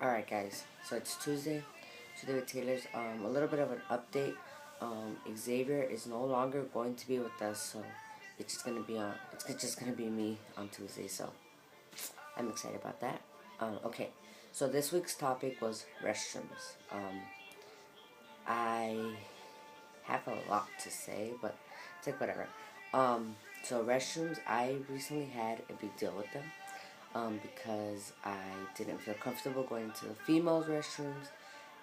Alright guys, so it's Tuesday. Today with Taylor's a little bit of an update. Xavier is no longer going to be with us, so it's just gonna be me on Tuesday, so I'm excited about that. Okay, so this week's topic was restrooms. I have a lot to say, but it's like whatever. So restrooms, I recently had a big deal with them. Because I didn't feel comfortable going to the females' restrooms,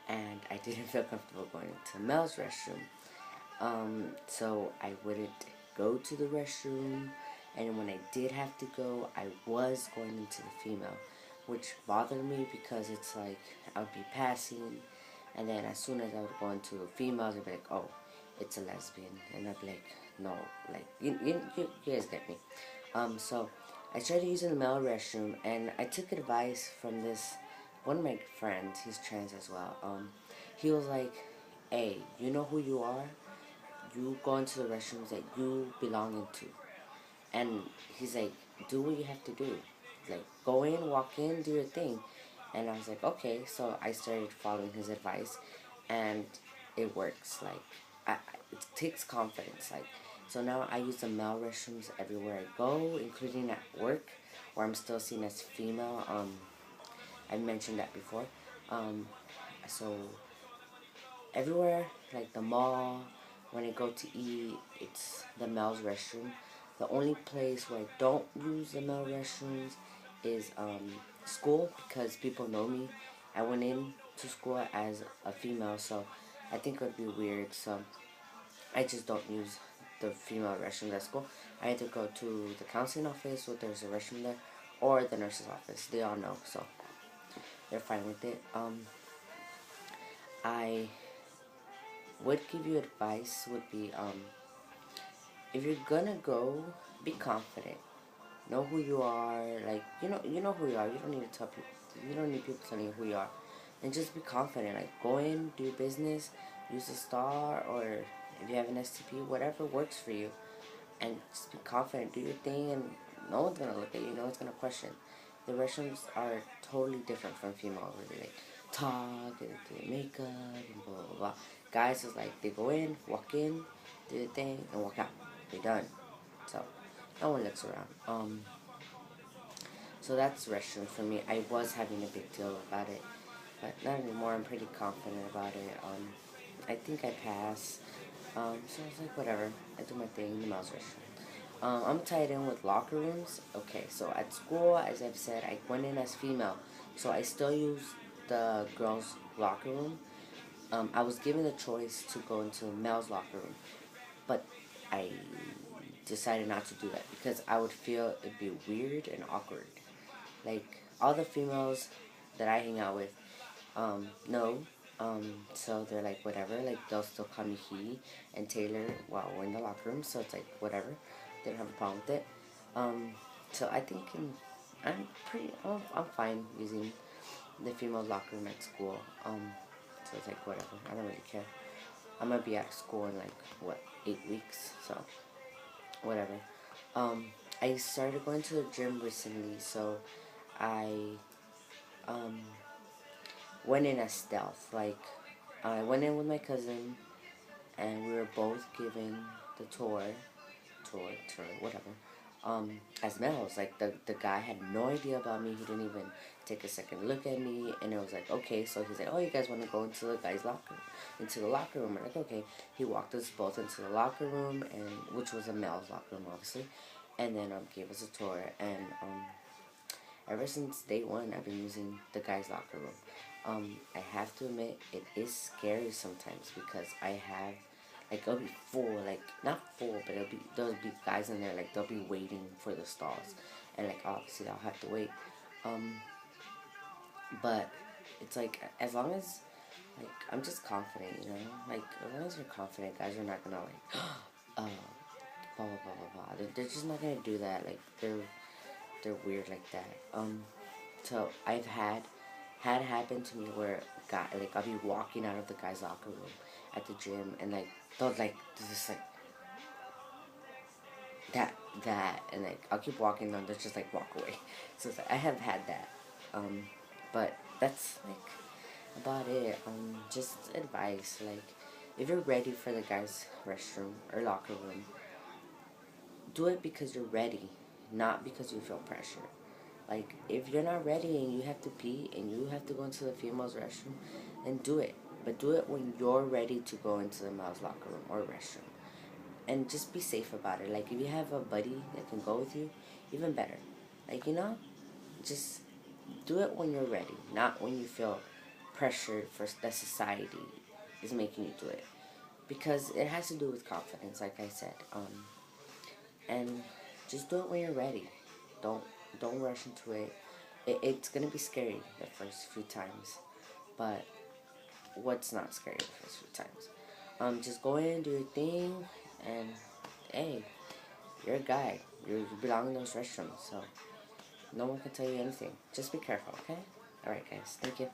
and I didn't feel comfortable going to the male's restroom. So I wouldn't go to the restroom, and when I did have to go, I was going into the female, which bothered me because it's like I would be passing, and then as soon as I would go into the females, I'd be like, oh, it's a lesbian, and I'd be like, no, like you guys get me. So I started using the male restroom, and I took advice from this one of my friends. He's trans as well. He was like, "Hey, you know who you are. You go into the restrooms that you belong into." And he's like, "Do what you have to do. Like, go in, walk in, do your thing." And I was like, "Okay." So I started following his advice, and it works. Like, it takes confidence. Like, so now I use the male restrooms everywhere I go, including at work, where I'm still seen as female. I mentioned that before. Um, so everywhere, like the mall, when I go to eat, it's the male's restroom. The only place where I don't use the male restrooms is school, because people know me. I went in to school as a female, so I think it would be weird. So I just don't use the female restroom at school. I either go to the counseling office, where there's a restroom there, or the nurse's office. They all know, so they're fine with it. I would give you advice would be, if you're gonna go, be confident. Know who you are. Like, you know who you are. You don't need to tell people. You don't need people telling you who you are. And just be confident. Like, go in, do your business, use a star, or if you have an STP, whatever works for you. And just be confident, do your thing, and no one's gonna look at you, no one's gonna question. The restrooms are totally different from female, where they like talk and do makeup and blah blah blah. Guys is like they go in, walk in, do their thing, and walk out. They're done. So no one looks around. So that's restrooms for me. I was having a big deal about it, but not anymore. I'm pretty confident about it. I think I pass. So I was like, whatever. I do my thing in the mouse restroom. I'm tied in with locker rooms. Okay, so at school, as I've said, I went in as female, so I still use the girls' locker room. I was given the choice to go into the male's locker room, but I decided not to do that because I would feel it'd be weird and awkward. Like, all the females that I hang out with, no. So they're like, whatever. Like, they'll still call me he and Taylor while we're in the locker room. So it's like, whatever. They don't have a problem with it. So I think I'm fine using the female locker room at school. So it's like, whatever. I don't really care. I'm gonna be at school in like, what, 8 weeks? So, whatever. I started going to the gym recently, so I, um, went in as stealth. Like, I went in with my cousin, and we were both given the tour, whatever. As males, like the guy had no idea about me. He didn't even take a second look at me, and it was like, okay. So he's like, oh, you guys want to go into the guy's locker, into the locker room? I'm like, okay. He walked us both into the locker room, and which was a male's locker room, obviously, and then gave us a tour, and ever since day one, I've been using the guy's locker room. I have to admit, it is scary sometimes because I have, like, it'll be full, like, not full, but there'll be guys in there, like, they'll be waiting for the stalls. And, like, obviously, I'll have to wait. But it's like, as long as, like, I'm just confident, you know? Like, as long as you're confident, guys are not gonna, like, blah, blah, blah, blah, blah. They're just not gonna do that. Like, they're weird like that. So I've had happened to me where like I'll be walking out of the guy's locker room at the gym, and like they'll like just like that, and like I'll keep walking, and they'll just like walk away. So it's like, I have had that, But that's like about it. Just advice, like if you're ready for the guys' restroom or locker room, do it because you're ready, not because you feel pressure. Like if you're not ready and you have to pee and you have to go into the female's restroom, then do it. But do it when you're ready to go into the male's locker room or restroom. And just be safe about it. Like if you have a buddy that can go with you, even better. Like just do it when you're ready, not when you feel pressured for that society is making you do it. Because it has to do with confidence, like I said. And just do it when you're ready. Don't don't rush into it. It's gonna be scary the first few times, but what's not scary the first few times? Just go in, do your thing, and hey, you're a guy. You belong in those restrooms, so no one can tell you anything. Just be careful, okay? All right, guys. Thank you.